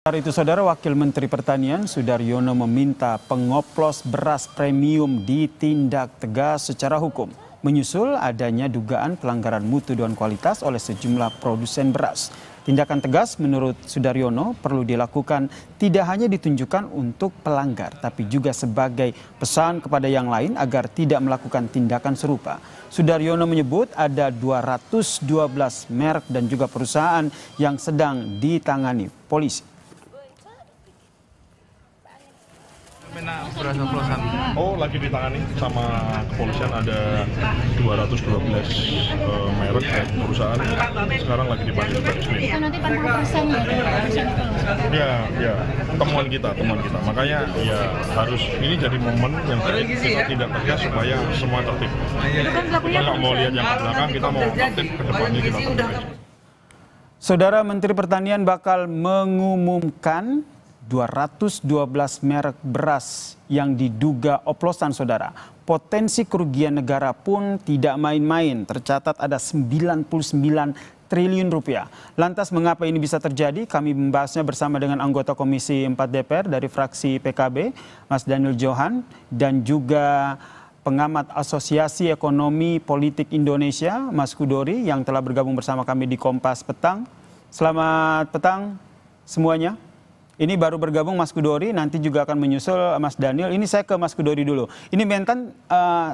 Sementara itu, Saudara Wakil Menteri Pertanian Sudaryono meminta pengoplos beras premium ditindak tegas secara hukum, menyusul adanya dugaan pelanggaran mutu dan kualitas oleh sejumlah produsen beras. Tindakan tegas menurut Sudaryono perlu dilakukan tidak hanya ditunjukkan untuk pelanggar, tapi juga sebagai pesan kepada yang lain agar tidak melakukan tindakan serupa. Sudaryono menyebut ada 212 merek dan juga perusahaan yang sedang ditangani polisi. Beras oplosan. Oh, lagi ditangani sama kepolisian, ada 212 merek dan perusahaan sekarang lagi dipanggil Baris Krim. Itu nanti 40% ya? Ya, temuan kita. Makanya ya harus ini jadi momen yang kita tindak tegas supaya semua tertib. Kita nggak mau lihat yang ke belakang, kita mau tertib ke depannya kita tertib. Saudara Menteri Pertanian bakal mengumumkan 212 merek beras yang diduga oplosan, Saudara. Potensi kerugian negara pun tidak main-main, tercatat ada 99 triliun rupiah. Lantas mengapa ini bisa terjadi? Kami membahasnya bersama dengan anggota Komisi 4 DPR dari fraksi PKB, Mas Daniel Johan, dan juga pengamat Asosiasi Ekonomi Politik Indonesia, Mas Kudori, yang telah bergabung bersama kami di Kompas Petang. Selamat petang semuanya. Ini baru bergabung Mas Kudori, nanti juga akan menyusul Mas Daniel. Ini saya ke Mas Kudori dulu. Ini Mentan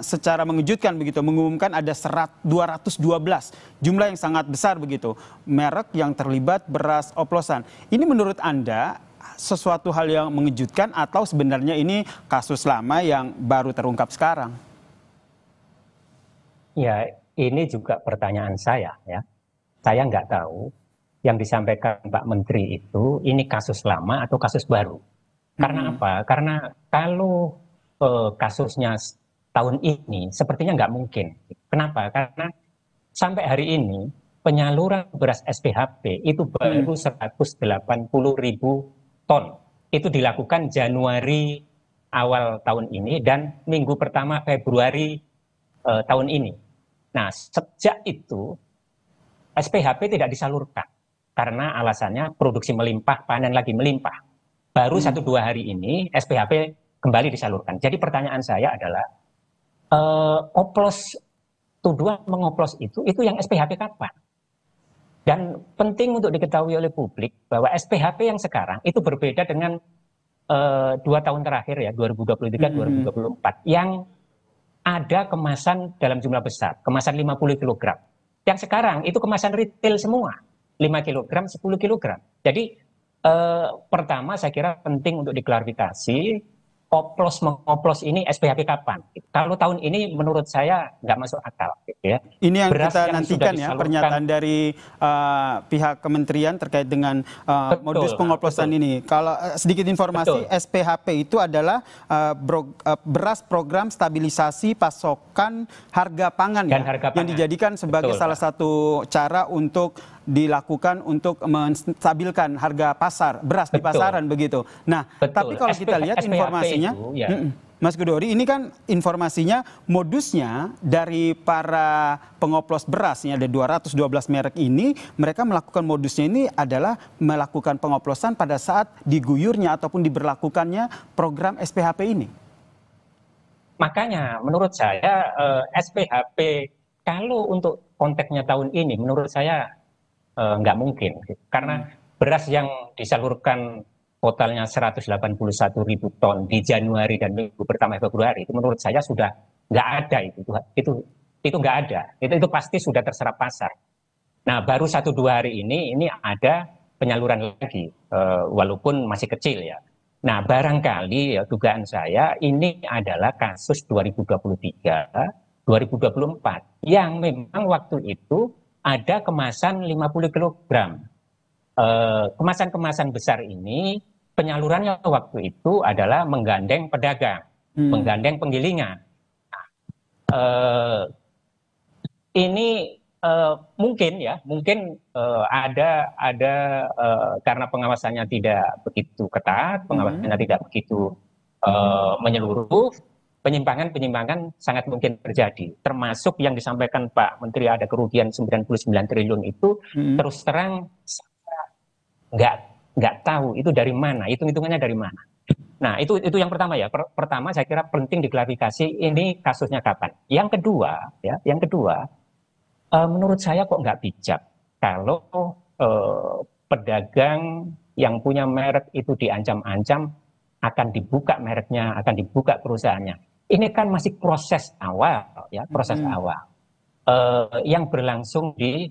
secara mengejutkan begitu, mengumumkan ada 212, jumlah yang sangat besar begitu, merek yang terlibat beras oplosan. Ini menurut Anda sesuatu hal yang mengejutkan atau sebenarnya ini kasus lama yang baru terungkap sekarang? Ya, ini juga pertanyaan saya ya. Saya nggak tahu yang disampaikan Pak Menteri itu ini kasus lama atau kasus baru. Karena apa? Karena kalau kasusnya tahun ini sepertinya nggak mungkin. Kenapa? Karena sampai hari ini penyaluran beras SPHP itu baru 180.000 ton. Itu dilakukan Januari awal tahun ini dan minggu pertama Februari tahun ini. Nah, sejak itu SPHP tidak disalurkan. Karena alasannya produksi melimpah, panen lagi melimpah. Baru 1-2 hari ini SPHP kembali disalurkan. Jadi pertanyaan saya adalah, tuduhan mengoplos itu yang SPHP kapan? Dan penting untuk diketahui oleh publik bahwa SPHP yang sekarang itu berbeda dengan 2 tahun terakhir ya, 2023-2024, yang ada kemasan dalam jumlah besar, kemasan 50 kg. Yang sekarang itu kemasan retail semua. 5 kg, 10 kg. Jadi pertama saya kira penting untuk diklarifikasi, mengoplos ini SPHP kapan? Kalau tahun ini menurut saya nggak masuk akal. Gitu ya. Ini yang kita nantikan ya, pernyataan dari pihak kementerian terkait dengan modus pengoplosan ini. Kalau sedikit informasi, SPHP itu adalah beras program stabilisasi pasokan harga pangan, ya, yang dijadikan sebagai salah satu cara untuk dilakukan untuk menstabilkan harga pasar beras di pasaran begitu. Nah, tapi kalau kita lihat informasinya, Mas Kudori, ini kan informasinya modusnya dari para pengoplos beras, ini ada 212 merek ini, mereka melakukan modusnya ini adalah melakukan pengoplosan pada saat diguyurnya ataupun diberlakukannya program SPHP ini. Makanya menurut saya SPHP kalau untuk konteksnya tahun ini menurut saya nggak mungkin, karena beras yang disalurkan totalnya 181.000 ton di Januari dan minggu pertama Februari itu menurut saya sudah nggak ada itu nggak ada, itu pasti sudah terserap pasar. Nah baru 1-2 hari ini ada penyaluran lagi walaupun masih kecil ya. Nah barangkali ya, dugaan saya ini adalah kasus 2023-2024 yang memang waktu itu ada kemasan 50 kg. Kemasan-kemasan besar ini penyalurannya waktu itu adalah menggandeng pedagang, menggandeng penggilingan. Ini mungkin ada karena pengawasannya tidak begitu ketat, pengawasannya tidak begitu menyeluruh. Penyimpangan sangat mungkin terjadi, termasuk yang disampaikan Pak Menteri ada kerugian 99 triliun itu terus terang nggak nggak tahu itu dari mana, hitung-hitungannya dari mana. Nah, itu yang pertama ya. Pertama saya kira penting diklarifikasi ini kasusnya kapan. Yang kedua, ya, menurut saya kok nggak bijak kalau pedagang yang punya merek itu diancam-ancam akan dibuka mereknya, akan dibuka perusahaannya. Ini kan masih proses awal, ya, proses awal yang berlangsung di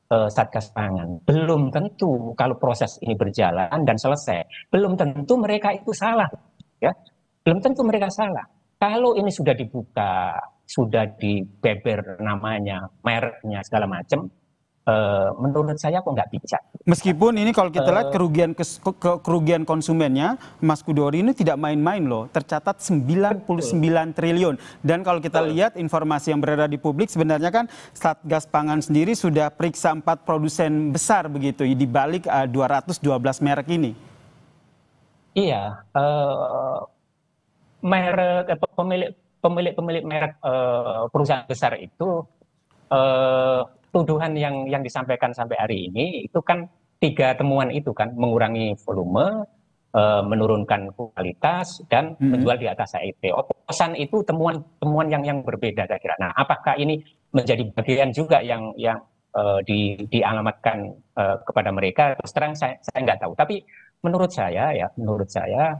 Satgas Pangan. Belum tentu kalau proses ini berjalan dan selesai, belum tentu mereka itu salah, ya. Belum tentu mereka salah. Kalau ini sudah dibuka, sudah dibeber namanya, mereknya segala macam, menurut saya kok nggak bijak. Meskipun ini kalau kita lihat kerugian konsumennya, Mas Kudori ini tidak main-main loh, tercatat 99 triliun. Dan kalau kita lihat informasi yang beredar di publik, sebenarnya kan Satgas Pangan sendiri sudah periksa 4 produsen besar begitu, di balik 212 merek ini. Iya, merek pemilik merek perusahaan besar itu tuduhan yang disampaikan sampai hari ini itu kan 3 temuan itu kan, mengurangi volume, menurunkan kualitas, dan menjual di atas HET. Oplosan itu temuan yang berbeda saya kira. Nah, apakah ini menjadi bagian juga yang dialamatkan kepada mereka? Terus terang saya nggak tahu. Tapi menurut saya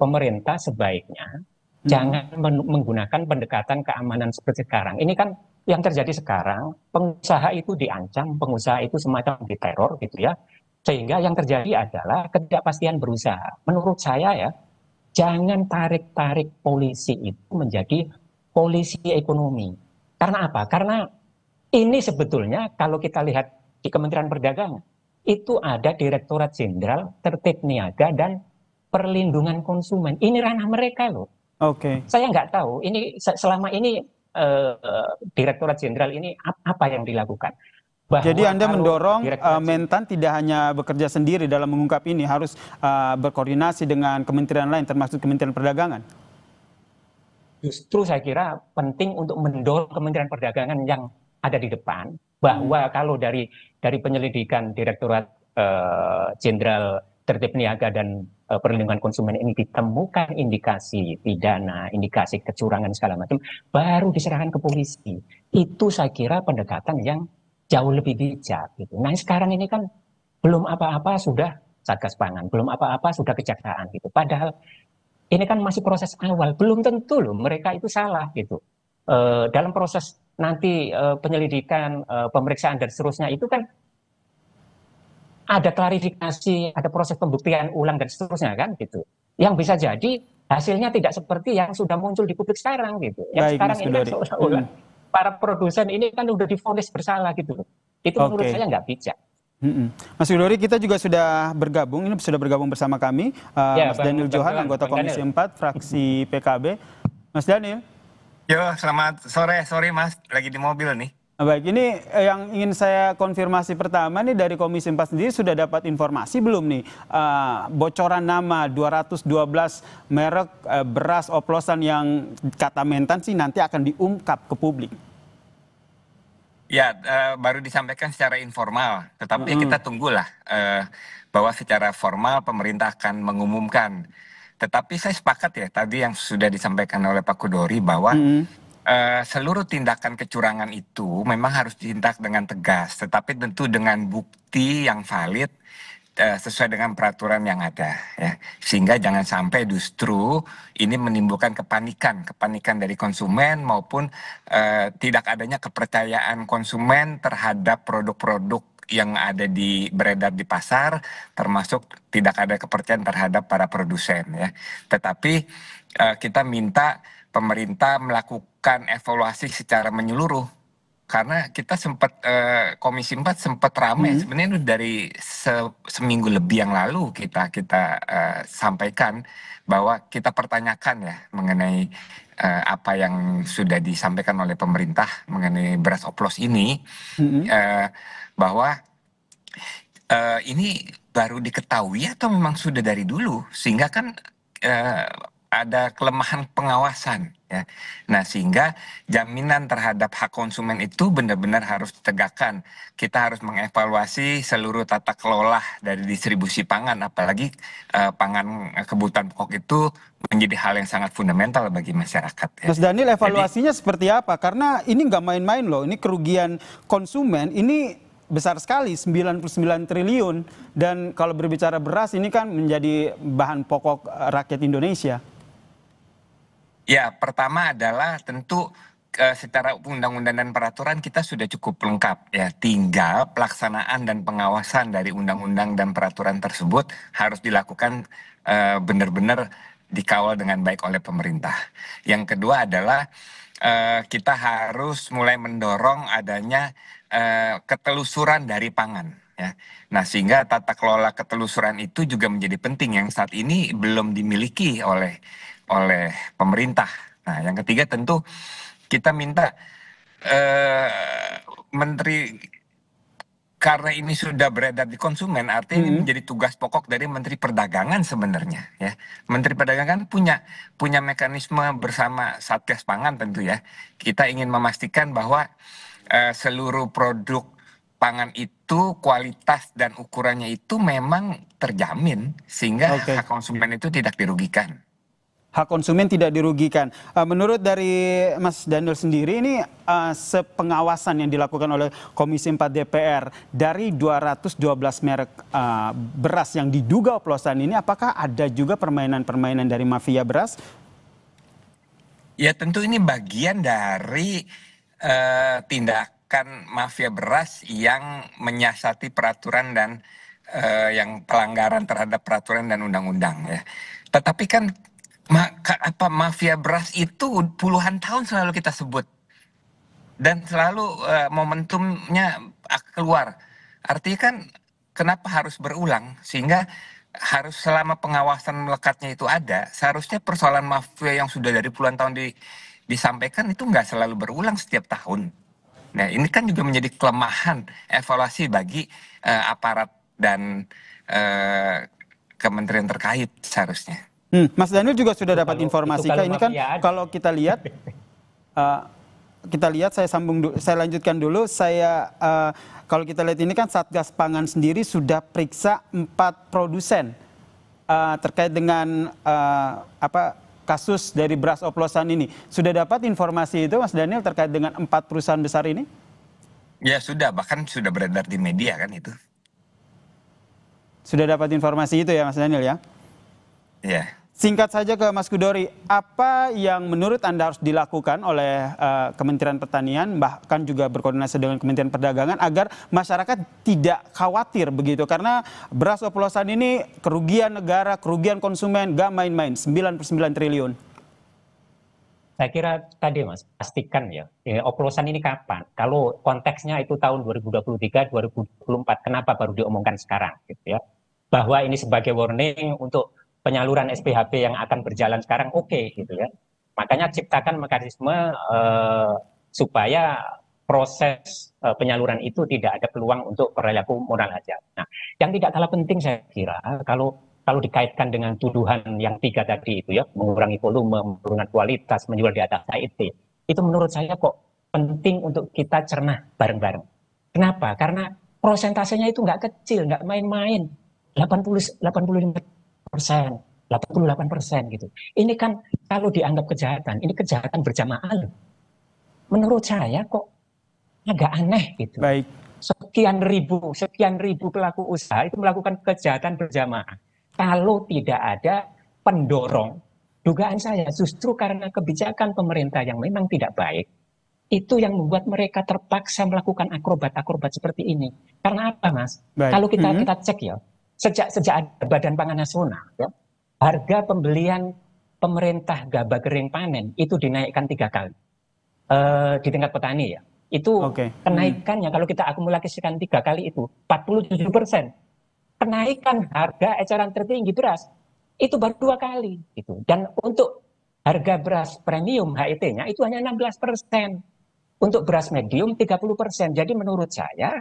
pemerintah sebaiknya jangan menggunakan pendekatan keamanan seperti sekarang. Ini kan yang terjadi sekarang, pengusaha itu diancam, pengusaha itu semacam diteror gitu ya. Sehingga yang terjadi adalah ketidakpastian berusaha. Menurut saya ya, jangan tarik-tarik polisi itu menjadi polisi ekonomi. Karena apa? Karena ini sebetulnya kalau kita lihat di Kementerian Perdagangan, itu ada Direktorat Jenderal Tertib Niaga dan Perlindungan Konsumen. Ini ranah mereka loh. Oke. Saya nggak tahu, ini selama ini Direktorat Jenderal ini apa yang dilakukan. Jadi Anda mendorong Mentan tidak hanya bekerja sendiri dalam mengungkap ini, harus berkoordinasi dengan kementerian lain termasuk Kementerian Perdagangan? Justru saya kira penting untuk mendorong Kementerian Perdagangan yang ada di depan, bahwa kalau dari penyelidikan Direktorat Jenderal Tertib Niaga dan Perlindungan Konsumen ini ditemukan indikasi pidana, indikasi kecurangan segala macam, baru diserahkan ke polisi. Itu saya kira pendekatan yang jauh lebih bijak gitu. Nah, sekarang ini kan belum apa-apa sudah Satgas Pangan, belum apa-apa sudah kejaksaan gitu. Padahal ini kan masih proses awal, belum tentu loh mereka itu salah gitu. Dalam proses nanti penyelidikan, pemeriksaan dan seterusnya itu kan ada klarifikasi, ada proses pembuktian ulang dan seterusnya kan gitu. Yang bisa jadi hasilnya tidak seperti yang sudah muncul di publik sekarang gitu. Yang sekarang ini kan seolah-olah para produsen ini kan udah divonis bersalah gitu. Itu menurut saya nggak bijak. Mas Kudori, kita juga sudah bergabung bersama kami, Mas Daniel Johan, anggota Komisi 4, fraksi PKB. Mas Daniel. Yo, selamat sore. Sorry Mas, lagi di mobil nih. Baik, ini yang ingin saya konfirmasi pertama nih, dari Komisi 4 sendiri sudah dapat informasi belum nih bocoran nama 212 merek beras oplosan yang kata Mentan sih nanti akan diungkap ke publik? Ya, baru disampaikan secara informal, tetapi kita tunggulah bahwa secara formal pemerintah akan mengumumkan. Tetapi saya sepakat ya tadi yang sudah disampaikan oleh Pak Kudori bahwa seluruh tindakan kecurangan itu memang harus ditindak dengan tegas, tetapi tentu dengan bukti yang valid sesuai dengan peraturan yang ada, ya. Sehingga jangan sampai justru ini menimbulkan kepanikan dari konsumen maupun tidak adanya kepercayaan konsumen terhadap produk-produk yang ada beredar di pasar, termasuk tidak ada kepercayaan terhadap para produsen, ya. Tetapi kita minta pemerintah melakukan evaluasi secara menyeluruh, karena kita sempat Komisi 4 sempat ramai sebenarnya dari seminggu lebih yang lalu kita sampaikan bahwa kita pertanyakan ya mengenai apa yang sudah disampaikan oleh pemerintah mengenai beras oplos ini, bahwa ini baru diketahui atau memang sudah dari dulu, sehingga kan ada kelemahan pengawasan ya. Nah, sehingga jaminan terhadap hak konsumen itu benar-benar harus ditegakkan. Kita harus mengevaluasi seluruh tata kelola dari distribusi pangan, apalagi pangan kebutuhan pokok itu menjadi hal yang sangat fundamental bagi masyarakat ya. Mas Daniel, Jadi evaluasinya seperti apa? Karena ini nggak main-main loh, ini kerugian konsumen ini besar sekali, 99 triliun. Dan kalau berbicara beras ini kan menjadi bahan pokok rakyat Indonesia. ya, pertama adalah tentu secara undang-undang dan peraturan kita sudah cukup lengkap ya. Tinggal pelaksanaan dan pengawasan dari undang-undang dan peraturan tersebut harus dilakukan benar-benar dikawal dengan baik oleh pemerintah. Yang kedua adalah kita harus mulai mendorong adanya ketelusuran dari pangan ya. Nah, sehingga tata kelola ketelusuran itu juga menjadi penting yang saat ini belum dimiliki oleh pemerintah. Nah, yang ketiga tentu kita minta menteri, karena ini sudah beredar di konsumen, artinya ini menjadi tugas pokok dari Menteri Perdagangan sebenarnya ya. Menteri Perdagangan punya mekanisme bersama Satgas Pangan tentu ya. Kita ingin memastikan bahwa seluruh produk pangan itu kualitas dan ukurannya itu memang terjamin sehingga hak konsumen itu tidak dirugikan. Hak konsumen tidak dirugikan. Menurut dari Mas Daniel sendiri ini sepengawasan yang dilakukan oleh Komisi 4 DPR dari 212 merek beras yang diduga oplosan ini, apakah ada juga permainan-permainan dari mafia beras? Ya, tentu ini bagian dari tindakan mafia beras yang menyiasati peraturan dan yang pelanggaran terhadap peraturan dan undang-undang ya. Tetapi kan mafia beras itu puluhan tahun selalu kita sebut dan selalu momentumnya keluar. Artinya kan kenapa harus berulang, sehingga harus selama pengawasan melekatnya itu ada, seharusnya persoalan mafia yang sudah dari puluhan tahun disampaikan itu nggak selalu berulang setiap tahun. Nah, ini kan juga menjadi kelemahan evaluasi bagi aparat dan kementerian terkait seharusnya. Mas Daniel juga sudah dapat informasi. Ini kan kalau kita lihat, saya lanjutkan dulu. Kalau kita lihat ini kan Satgas Pangan sendiri sudah periksa 4 produsen terkait dengan kasus dari beras oplosan ini. Sudah dapat informasi itu, Mas Daniel, terkait dengan 4 perusahaan besar ini? Ya sudah, bahkan sudah beredar di media kan itu. Sudah dapat informasi itu ya, Mas Daniel ya? Ya. Singkat saja ke Mas Kudori, apa yang menurut Anda harus dilakukan oleh Kementerian Pertanian, bahkan juga berkoordinasi dengan Kementerian Perdagangan, agar masyarakat tidak khawatir begitu? Karena beras oplosan ini kerugian negara, kerugian konsumen, gak main-main, 99 triliun. Saya kira tadi Mas, pastikan ya, oplosan ini kapan? Kalau konteksnya itu tahun 2023, 2024, kenapa baru diomongkan sekarang gitu ya? Bahwa ini sebagai warning untuk penyaluran SPHB yang akan berjalan sekarang, oke, gitu ya. Makanya ciptakan mekanisme supaya proses penyaluran itu tidak ada peluang untuk perilaku moral aja. Nah, yang tidak kalah penting saya kira kalau dikaitkan dengan tuduhan yang 3 tadi itu ya, mengurangi volume, menurunkan kualitas, menjual di atas HIT, itu menurut saya kok penting untuk kita cerna bareng-bareng. Kenapa? Karena prosentasenya itu nggak kecil, nggak main-main. 88% gitu. Ini kan kalau dianggap kejahatan, ini kejahatan berjamaah loh. Menurut saya kok agak aneh gitu. Baik. Sekian ribu pelaku usaha itu melakukan kejahatan berjamaah. Kalau tidak ada pendorong, dugaan saya justru karena kebijakan pemerintah yang memang tidak baik, itu yang membuat mereka terpaksa melakukan akrobat seperti ini. Karena apa, Mas? Baik. Kalau kita cek ya, sejak ada Badan Pangan Nasional, ya, harga pembelian pemerintah gabah kering panen itu dinaikkan 3 kali di tingkat petani ya. Itu kenaikannya kalau kita akumulasikan 3 kali itu 47%. Kenaikan harga eceran tertinggi beras itu baru 2 kali gitu. Dan untuk harga beras premium HET-nya itu hanya 16%. Untuk beras medium 30%. Jadi menurut saya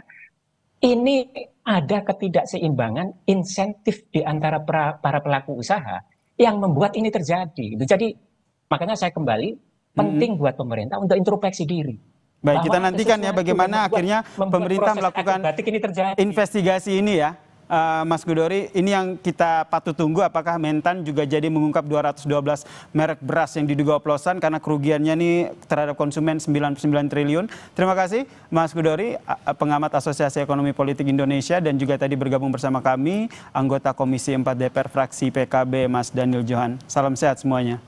ini ada ketidakseimbangan insentif di antara para pelaku usaha yang membuat ini terjadi. Jadi makanya saya kembali, penting buat pemerintah untuk introspeksi diri. Baik, kita nantikan ya bagaimana akhirnya pemerintah melakukan investigasi ini ya. Mas Gudori, ini yang kita patut tunggu, apakah Mentan juga jadi mengungkap 212 merek beras yang diduga oplosan karena kerugiannya nih terhadap konsumen 99 triliun. Terima kasih Mas Gudori, pengamat Asosiasi Ekonomi Politik Indonesia, dan juga tadi bergabung bersama kami anggota Komisi 4 DPR fraksi PKB Mas Daniel Johan. Salam sehat semuanya.